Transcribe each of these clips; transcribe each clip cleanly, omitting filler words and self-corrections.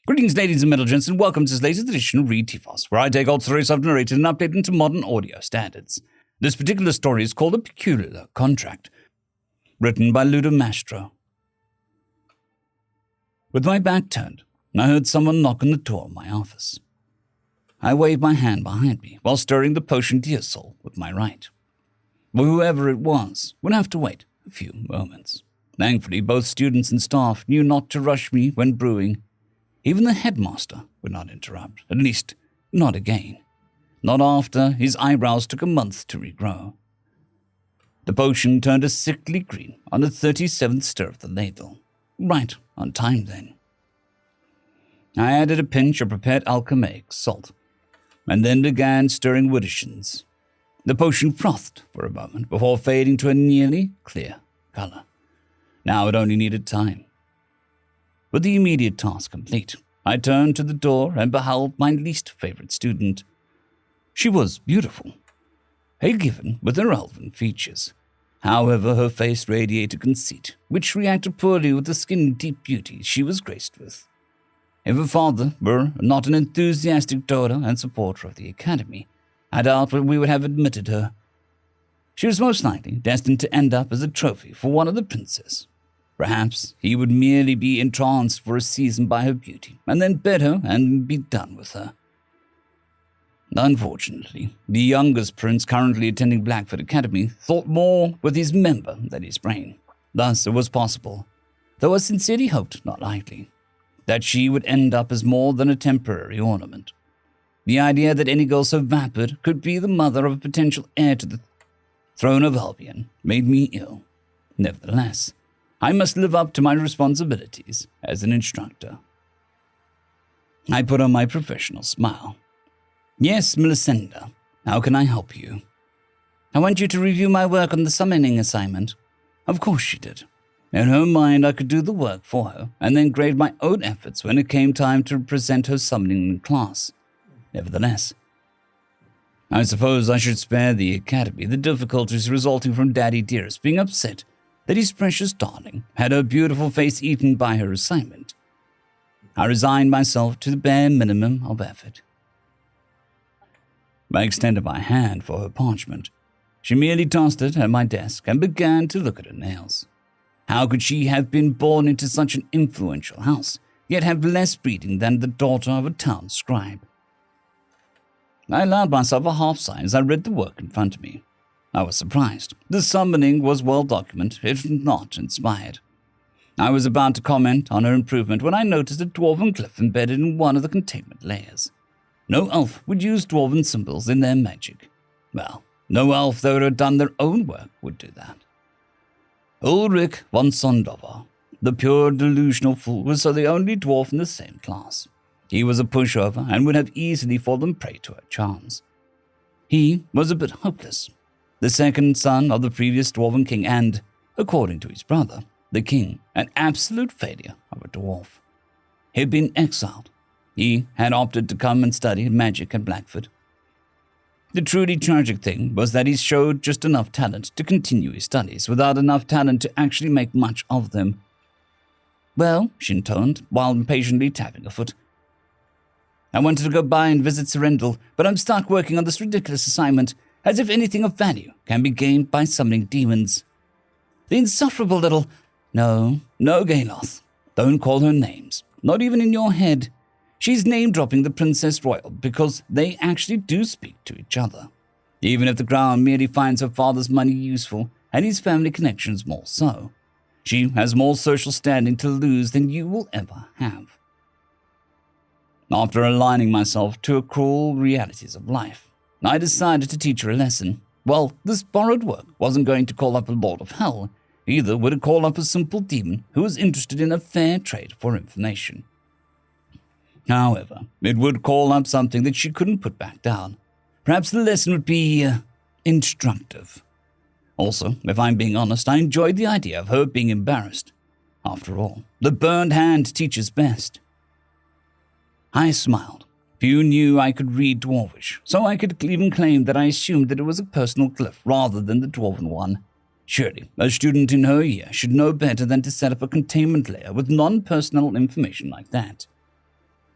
Greetings, ladies and gentlemen, and welcome to this latest edition of Read TFOS, where I take old stories I've narrated and update into modern audio standards. This particular story is called A Peculiar Contract, written by ludomastro. With my back turned, I heard someone knock on the door of my office. I waved my hand behind me while stirring the potion Deathworlder with my right. But whoever it was would have to wait a few moments. Thankfully, both students and staff knew not to rush me when brewing. Even the headmaster would not interrupt, at least not again. Not after his eyebrows took a month to regrow. The potion turned a sickly green on the 37th stir of the ladle. Right on time, then. I added a pinch of prepared alchemic salt, and then began stirring wood additions. The potion frothed for a moment before fading to a nearly clear color. Now it only needed time. With the immediate task complete, I turned to the door and beheld my least favorite student. She was beautiful, a given with her elven features. However, her face radiated conceit, which reacted poorly with the skin-deep beauty she was graced with. If her father were not an enthusiastic daughter and supporter of the academy, I doubt we would have admitted her. She was most likely destined to end up as a trophy for one of the princes. Perhaps he would merely be entranced for a season by her beauty, and then bed her and be done with her. Unfortunately, the youngest prince currently attending Blackfoot Academy thought more with his member than his brain. Thus, it was possible, though I sincerely hoped not likely, that she would end up as more than a temporary ornament. The idea that any girl so vapid could be the mother of a potential heir to the throne of Albion made me ill. Nevertheless, I must live up to my responsibilities as an instructor. I put on my professional smile. Yes, Melisenda, how can I help you? I want you to review my work on the summoning assignment. Of course she did. In her mind, I could do the work for her and then grade my own efforts when it came time to present her summoning in class. Nevertheless, I suppose I should spare the academy the difficulties resulting from Daddy Dearest being upset that his precious darling had her beautiful face eaten by her assignment. I resigned myself to the bare minimum of effort. I extended my hand for her parchment. She merely tossed it at my desk and began to look at her nails. How could she have been born into such an influential house, yet have less breeding than the daughter of a town scribe? I allowed myself a half sigh as I read the work in front of me. I was surprised. The summoning was well documented, if not inspired. I was about to comment on her improvement when I noticed a dwarven glyph embedded in one of the containment layers. No elf would use dwarven symbols in their magic. Well, no elf that would have done their own work would do that. Ulrich von Sondover, the pure delusional fool, was the only dwarf in the same class. He was a pushover and would have easily fallen prey to her charms. He was a bit hopeless. The second son of the previous dwarven king and, according to his brother, the king, an absolute failure of a dwarf. He had been exiled. He had opted to come and study magic at Blackfoot. The truly tragic thing was that he showed just enough talent to continue his studies without enough talent to actually make much of them. Well, she intoned, while impatiently tapping her foot. I wanted to go by and visit Serendil, but I'm stuck working on this ridiculous assignment, as if anything of value can be gained by summoning demons. The insufferable little... No, Galoth. Don't call her names, not even in your head. She's name-dropping the Princess Royal because they actually do speak to each other. Even if the crown merely finds her father's money useful and his family connections more so, she has more social standing to lose than you will ever have. After aligning myself to the cruel realities of life, I decided to teach her a lesson. Well, this borrowed work wasn't going to call up a Lord of Hell, either would it call up a simple demon who was interested in a fair trade for information. However, it would call up something that she couldn't put back down. Perhaps the lesson would be instructive. Also, if I'm being honest, I enjoyed the idea of her being embarrassed. After all, the burned hand teaches best. I smiled. Few knew I could read Dwarvish, so I could even claim that I assumed that it was a personal glyph rather than the Dwarven one. Surely, a student in her year should know better than to set up a containment layer with non-personal information like that.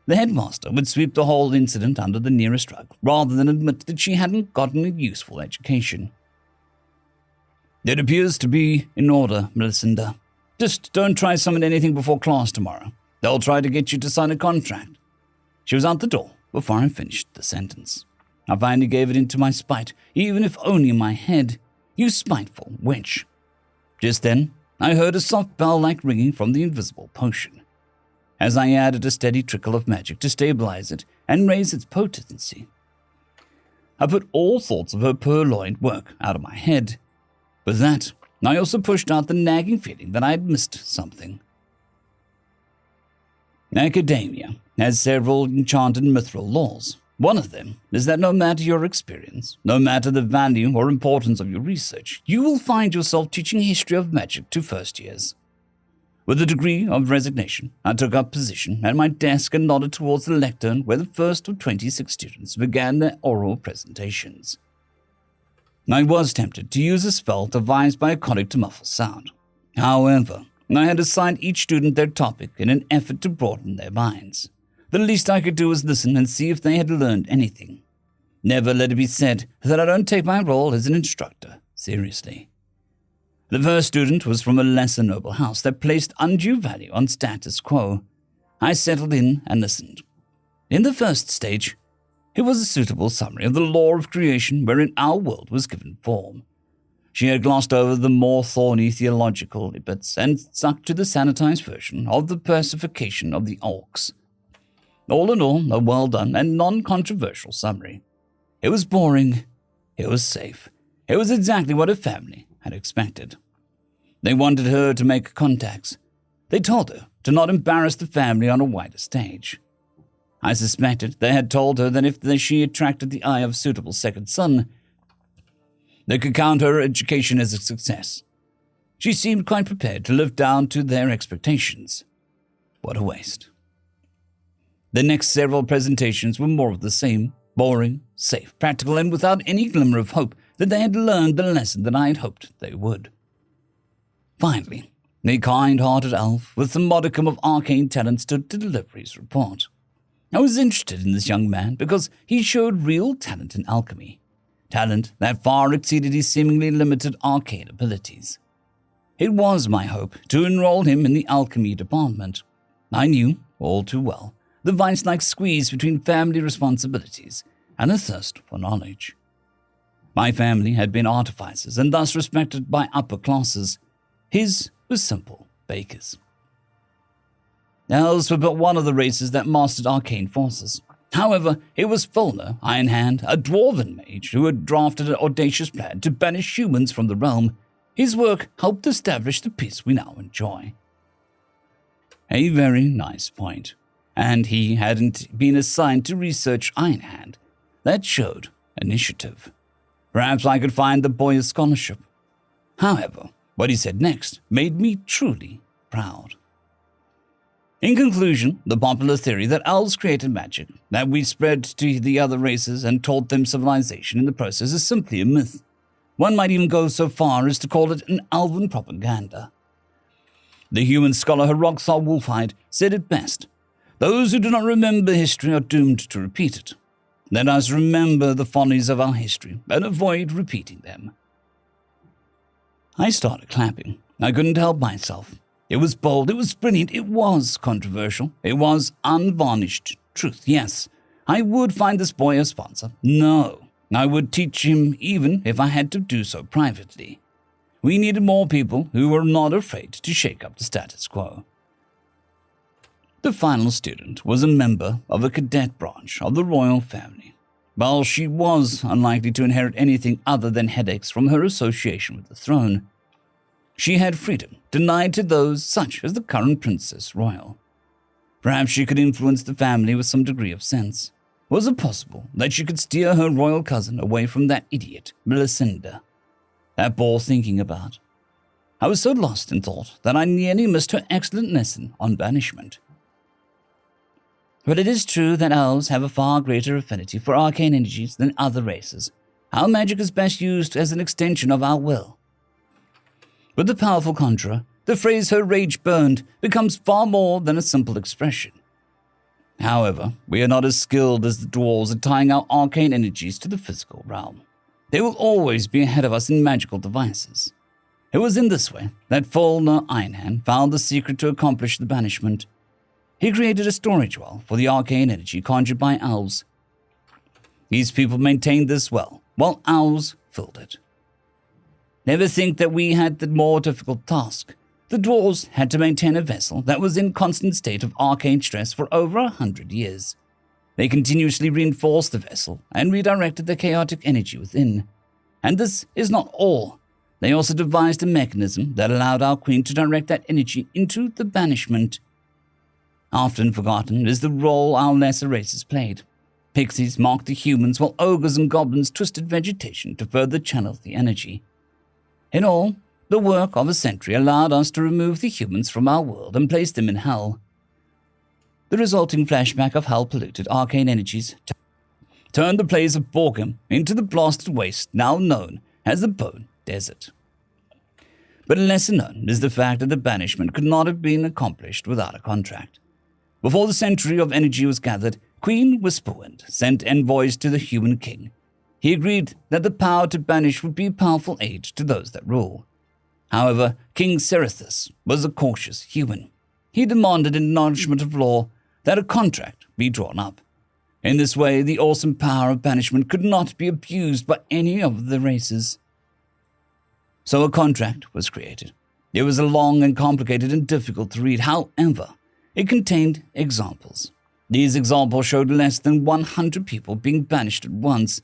the headmaster would sweep the whole incident under the nearest rug, rather than admit that she hadn't gotten a useful education. It appears to be in order, Melisenda. Just don't try summon anything before class tomorrow. They'll try to get you to sign a contract. She was out the door before I finished the sentence. I finally gave it into my spite, even if only in my head. You spiteful wench. Just then, I heard a soft bell-like ringing from the invisible potion, as I added a steady trickle of magic to stabilize it and raise its potency. I put all thoughts of her purloined work out of my head. With that, I also pushed out the nagging feeling that I had missed something. Academia has several enchanted mithril laws. One of them is that no matter your experience, no matter the value or importance of your research, you will find yourself teaching history of magic to first years. With a degree of resignation, I took up position at my desk and nodded towards the lectern where the first of 26 students began their oral presentations. I was tempted to use a spell devised by a conic to muffle sound. However, I had assigned each student their topic in an effort to broaden their minds. The least I could do was listen and see if they had learned anything. Never let it be said that I don't take my role as an instructor seriously. The first student was from a lesser noble house that placed undue value on status quo. I settled in and listened. In the first stage, it was a suitable summary of the law of creation wherein our world was given form. She had glossed over the more thorny theological bits and stuck to the sanitized version of the personification of the Orcs. All in all, a well-done and non-controversial summary. It was boring. It was safe. It was exactly what her family had expected. They wanted her to make contacts. They told her to not embarrass the family on a wider stage. I suspected they had told her that if she attracted the eye of a suitable second son, they could count her education as a success. She seemed quite prepared to live down to their expectations. What a waste. The next several presentations were more of the same, boring, safe, practical, and without any glimmer of hope that they had learned the lesson that I had hoped they would. Finally, a kind-hearted elf with some modicum of arcane talent stood to deliver his report. I was interested in this young man because he showed real talent in alchemy, talent that far exceeded his seemingly limited arcane abilities. It was my hope to enroll him in the alchemy department. I knew, all too well, the vice-like squeeze between family responsibilities and a thirst for knowledge. My family had been artificers and thus respected by upper classes. His was simple bakers. Elves were but one of the races that mastered arcane forces. However, it was Fulner, Ironhand, a dwarven mage who had drafted an audacious plan to banish humans from the realm. His work helped establish the peace we now enjoy. A very nice point. And he hadn't been assigned to research Ironhand. That showed initiative. Perhaps I could find the boy a scholarship. However, what he said next made me truly proud. In conclusion, the popular theory that elves created magic, that we spread to the other races and taught them civilization in the process, is simply a myth. One might even go so far as to call it an elven propaganda. The human scholar Heroxar Wolfhide said it best. Those who do not remember history are doomed to repeat it. Let us remember the follies of our history and avoid repeating them. I started clapping. I couldn't help myself. It was bold, it was brilliant, it was controversial, it was unvarnished truth. Yes, I would find this boy a sponsor. No, I would teach him even if I had to do so privately. We needed more people who were not afraid to shake up the status quo. The final student was a member of a cadet branch of the royal family. While she was unlikely to inherit anything other than headaches from her association with the throne, she had freedom denied to those such as the current Princess Royal. Perhaps she could influence the family with some degree of sense. Was it possible that she could steer her royal cousin away from that idiot, Melisenda? That bore thinking about. I was so lost in thought that I nearly missed her excellent lesson on banishment. But it is true that elves have a far greater affinity for arcane energies than other races. Our magic is best used as an extension of our will. With the powerful conjurer, the phrase "her rage burned" becomes far more than a simple expression. However, we are not as skilled as the dwarves at tying our arcane energies to the physical realm. They will always be ahead of us in magical devices. It was in this way that Fulner Ironhand found the secret to accomplish the banishment. He created a storage well for the arcane energy conjured by elves. These people maintained this well, while elves filled it. Never think that we had the more difficult task. The dwarves had to maintain a vessel that was in constant state of arcane stress for over 100 years. They continuously reinforced the vessel and redirected the chaotic energy within. And this is not all. They also devised a mechanism that allowed our queen to direct that energy into the banishment. Often forgotten is the role our lesser races played. Pixies marked the humans, while ogres and goblins twisted vegetation to further channel the energy. In all, the work of a century allowed us to remove the humans from our world and place them in hell. The resulting flashback of hell-polluted arcane energies turned the place of Borgum into the blasted waste now known as the Bone Desert. But lesser known is the fact that the banishment could not have been accomplished without a contract. Before the century of energy was gathered, Queen Whisperwind sent envoys to the human king. He agreed that the power to banish would be a powerful aid to those that rule. However, King Cerithus was a cautious human. He demanded in acknowledgement of law that a contract be drawn up. In this way, the awesome power of banishment could not be abused by any of the races. So a contract was created. It was long and complicated and difficult to read. However, it contained examples. These examples showed less than 100 people being banished at once.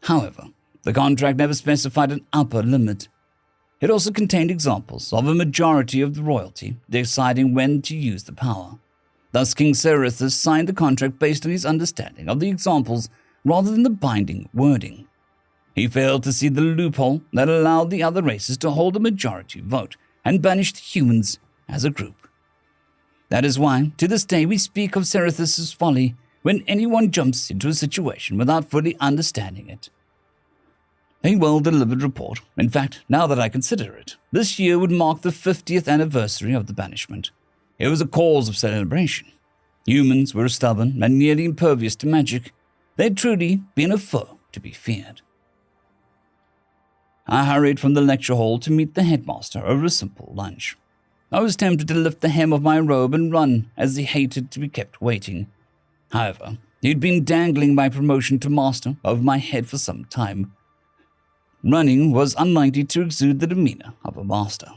However, the contract never specified an upper limit. It also contained examples of a majority of the royalty deciding when to use the power. Thus, King Cerithus signed the contract based on his understanding of the examples rather than the binding wording. He failed to see the loophole that allowed the other races to hold a majority vote and banished humans as a group. That is why, to this day, we speak of Cerithus' folly when anyone jumps into a situation without fully understanding it. A well-delivered report. In fact, now that I consider it, this year would mark the 50th anniversary of the banishment. It was a cause of celebration. Humans were stubborn and nearly impervious to magic. They had truly been a foe to be feared. I hurried from the lecture hall to meet the headmaster over a simple lunch. I was tempted to lift the hem of my robe and run, as he hated to be kept waiting. However, he'd been dangling my promotion to master over my head for some time. Running was unlikely to exude the demeanor of a master.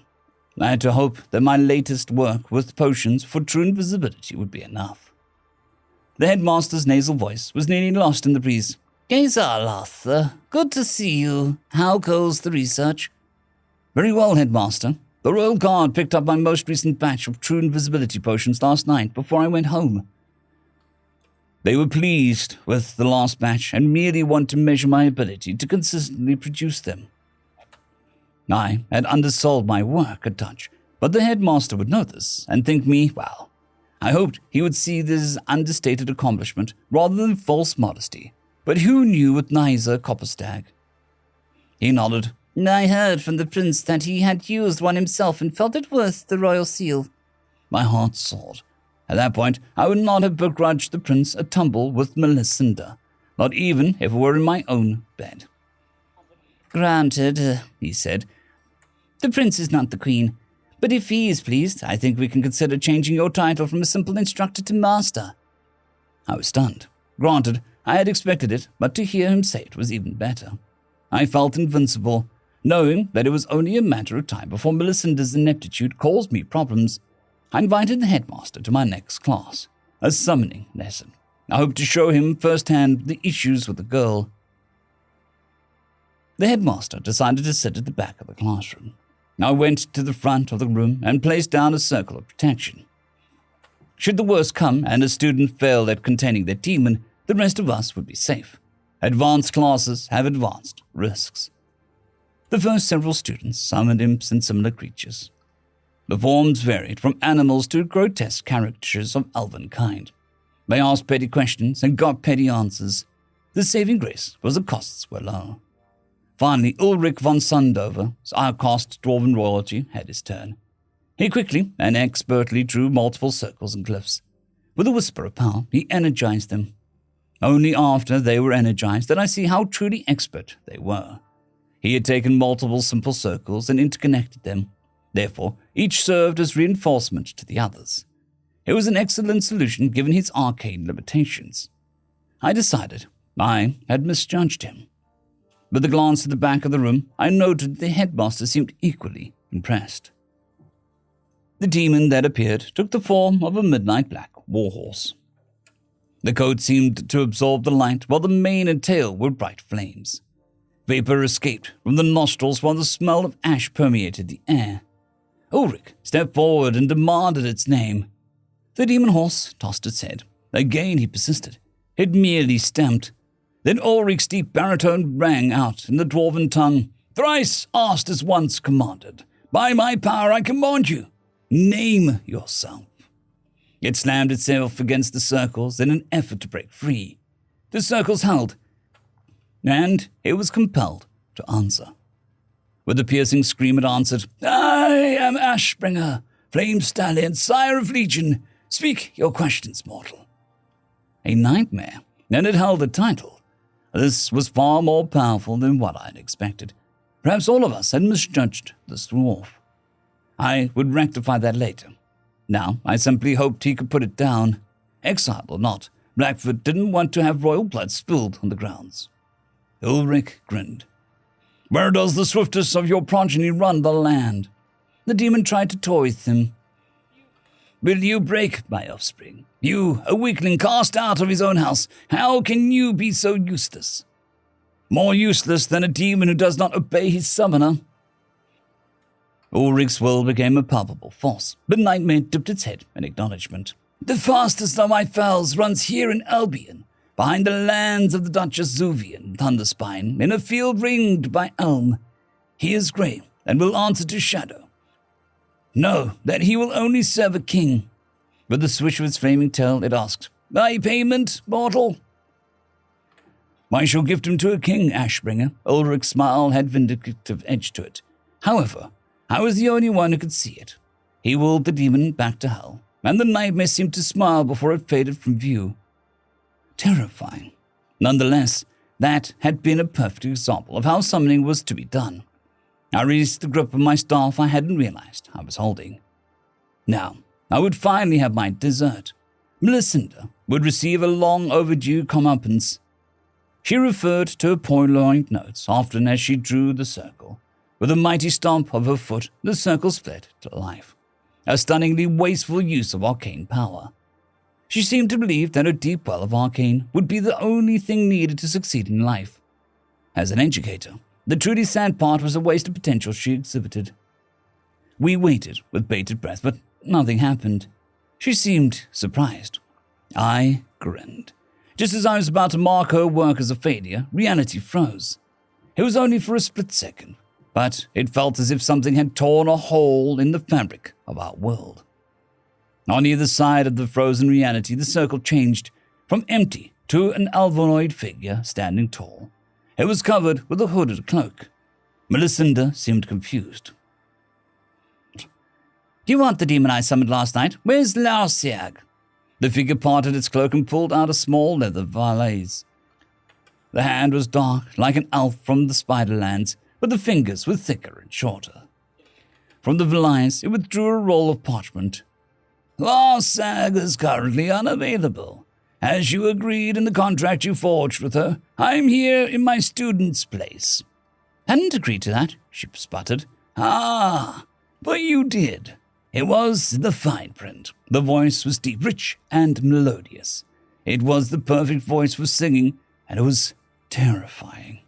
I had to hope that my latest work with potions for true invisibility would be enough. The headmaster's nasal voice was nearly lost in the breeze. "Gazal, Arthur, good to see you. How goes the research?" "Very well, headmaster. The Royal Guard picked up my most recent batch of true invisibility potions last night before I went home. They were pleased with the last batch and merely want to measure my ability to consistently produce them." I had undersold my work a touch, but the headmaster would know this and think me, well, I hoped he would see this as understated accomplishment rather than false modesty. But who knew with Nysa Copperstag? He nodded. "I heard from the prince that he had used one himself and felt it worth the royal seal." My heart soared. At that point, I would not have begrudged the prince a tumble with Melisenda, not even if it were in my own bed. "Granted," he said. "The prince is not the queen, but if he is pleased, I think we can consider changing your title from a simple instructor to master." I was stunned. Granted, I had expected it, but to hear him say it was even better. I felt invincible, knowing that it was only a matter of time before Melissenda's ineptitude caused me problems. I invited the headmaster to my next class, a summoning lesson. I hoped to show him firsthand the issues with the girl. The headmaster decided to sit at the back of the classroom. I went to the front of the room and placed down a circle of protection. Should the worst come and a student fail at containing their demon, the rest of us would be safe. Advanced classes have advanced risks. The first several students summoned imps and similar creatures. The forms varied from animals to grotesque caricatures of elven kind. They asked petty questions and got petty answers. The saving grace was the costs were low. Finally, Ulrich von Sundover, our outcast dwarven royalty, had his turn. He quickly and expertly drew multiple circles and glyphs. With a whisper of power, he energized them. Only after they were energized did I see how truly expert they were. He had taken multiple simple circles and interconnected them. Therefore, each served as reinforcement to the others. It was an excellent solution given his arcane limitations. I decided I had misjudged him. With a glance at the back of the room, I noted the headmaster seemed equally impressed. The demon that appeared took the form of a midnight black warhorse. The coat seemed to absorb the light, while the mane and tail were bright flames. Vapor escaped from the nostrils while the smell of ash permeated the air. Ulrich stepped forward and demanded its name. The demon horse tossed its head. Again he persisted. It merely stamped. Then Ulrich's deep baritone rang out in the dwarven tongue. Thrice asked as once commanded. By my power I command you. Name yourself. It slammed itself against the circles in an effort to break free. The circles held, and it was compelled to answer. With a piercing scream it answered, I am Ashbringer, Flame Stallion, Sire of Legion. Speak your questions, mortal. A nightmare, and it held a title. This was far more powerful than what I had expected. Perhaps all of us had misjudged this dwarf. I would rectify that later. Now, I simply hoped he could put it down. Exiled or not, Blackfoot didn't want to have royal blood spilled on the grounds. Ulrich grinned. Where does the swiftest of your progeny run the land? The demon tried to toy with him. Will you break my offspring? You, a weakling cast out of his own house, how can you be so useless? More useless than a demon who does not obey his summoner. Ulrich's will became a palpable force, but Nightmare dipped its head in acknowledgement. The fastest of my fells runs here in Albion, behind the lands of the Duchess Zuvian Thunderspine, in a field ringed by elm. He is grey, and will answer to Shadow. Know that he will only serve a king. With a swish of its flaming tail, it asked, Thy payment, mortal? I shall gift him to a king, Ashbringer. Ulrich's smile had vindictive edge to it. However, I was the only one who could see it. He whirled the demon back to hell, and the nightmare seemed to smile before it faded from view. Terrifying. Nonetheless, that had been a perfect example of how summoning was to be done. I released the grip of my staff I hadn't realized I was holding. Now, I would finally have my dessert. Melisenda would receive a long overdue comeuppance. She referred to her purloined notes often as she drew the circle. With a mighty stomp of her foot, the circle split to life. A stunningly wasteful use of arcane power. She seemed to believe that her deep well of arcane would be the only thing needed to succeed in life. As an educator, the truly sad part was the wasted potential she exhibited. We waited with bated breath, but nothing happened. She seemed surprised. I grinned. Just as I was about to mark her work as a failure, reality froze. It was only for a split second, but it felt as if something had torn a hole in the fabric of our world. On either side of the frozen reality, the circle changed from empty to an alvonoid figure standing tall. It was covered with a hooded cloak. Melisenda seemed confused. Do you want the demon I summoned last night? Where's Larsiag? The figure parted its cloak and pulled out a small leather valise. The hand was dark, like an elf from the Spiderlands, but the fingers were thicker and shorter. From the valise, it withdrew a roll of parchment. Larsag is currently unavailable. As you agreed in the contract you forged with her, I'm here in my student's place. Hadn't agreed to that, she sputtered. Ah, but you did. It was the fine print. The voice was deep, rich, and melodious. It was the perfect voice for singing, and it was terrifying.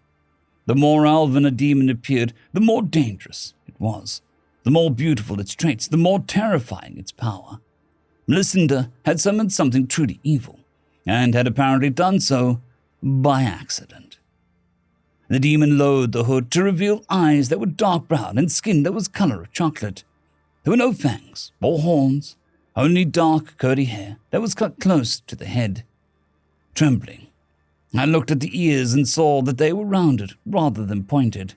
The more elven a demon appeared, the more dangerous it was. The more beautiful its traits, the more terrifying its power. Melisenda had summoned something truly evil, and had apparently done so by accident. The demon lowered the hood to reveal eyes that were dark brown and skin that was color of chocolate. There were no fangs or horns, only dark, curly hair that was cut close to the head. Trembling, I looked at the ears and saw that they were rounded rather than pointed.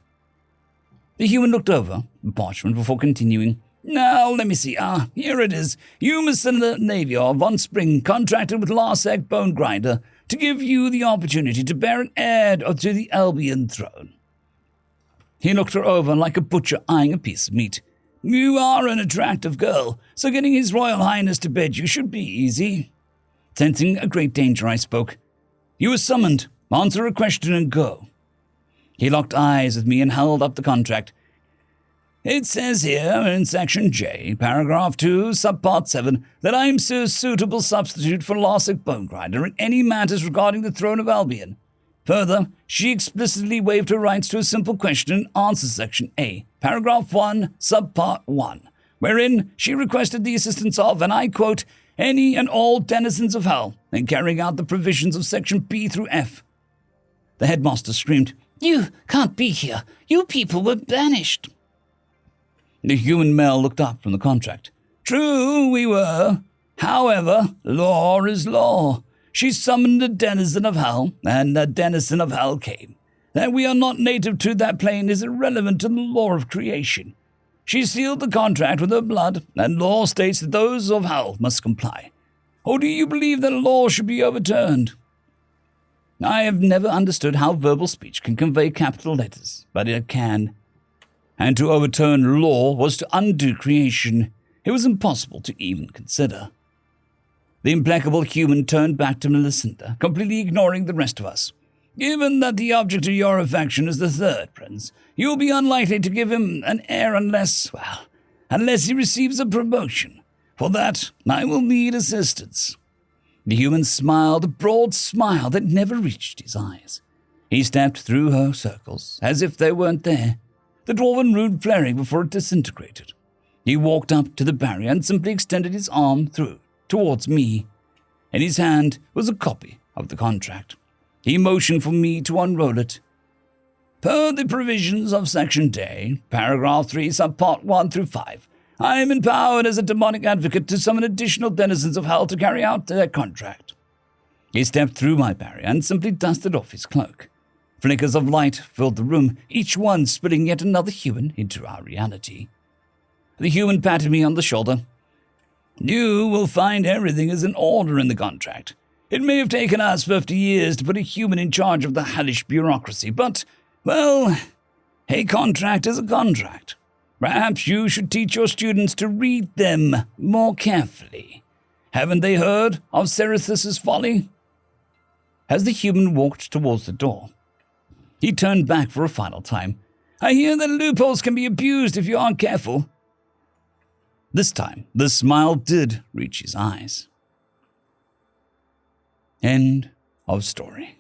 The human looked over the parchment before continuing. Now, let me see. Here it is. You, Mr. Navior von Spring, contracted with Larsec Bone Grinder to give you the opportunity to bear an heir to the Albion throne. He looked her over like a butcher eyeing a piece of meat. You are an attractive girl, so getting His Royal Highness to bed you should be easy. Sensing a great danger, I spoke. You are summoned. Answer a question and go. He locked eyes with me and held up the contract. It says here in Section J, Paragraph 2, Subpart 7, that I am a suitable substitute for Larsec Bone Grinder in any matters regarding the throne of Albion. Further, she explicitly waived her rights to a simple question and answer Section A, Paragraph 1, Subpart 1, wherein she requested the assistance of, and I quote, any and all denizens of hell in carrying out the provisions of Section B through F. The headmaster screamed, You can't be here. You people were banished. The human male looked up from the contract. True, we were. However, law is law. She summoned a denizen of hell, and a denizen of hell came. That we are not native to that plane is irrelevant to the law of creation. She sealed the contract with her blood, and law states that those of hell must comply. Or do you believe that a law should be overturned? I have never understood how verbal speech can convey capital letters, but it can. And to overturn law was to undo creation. It was impossible to even consider. The implacable human turned back to Melisenda, completely ignoring the rest of us. Given that the object of your affection is the third prince, you will be unlikely to give him an heir unless he receives a promotion. For that, I will need assistance. The human smiled a broad smile that never reached his eyes. He stepped through her circles, as if they weren't there, the dwarven rune flaring before it disintegrated. He walked up to the barrier and simply extended his arm towards me. In his hand was a copy of the contract. He motioned for me to unroll it. Per the provisions of Section D, Paragraph 3, Subpart 1 through 5, I am empowered as a demonic advocate to summon additional denizens of hell to carry out their contract. He stepped through my barrier and simply dusted off his cloak. Flickers of light filled the room, each one spilling yet another human into our reality. The human patted me on the shoulder. You will find everything is in order in the contract. It may have taken us 50 years to put a human in charge of the hellish bureaucracy, but, well, a contract is a contract. Perhaps you should teach your students to read them more carefully. Haven't they heard of Cerithus' folly? As the human walked towards the door, he turned back for a final time. I hear that loopholes can be abused if you aren't careful. This time, the smile did reach his eyes. End of story.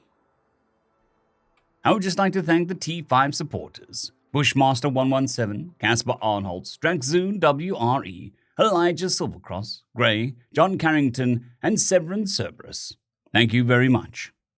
I would just like to thank the T5 supporters. Bushmaster117, Caspar Arnholtz, Drankzoon WRE, Elijah Silvercross, Gray, John Carrington, and Severin Cerberus. Thank you very much.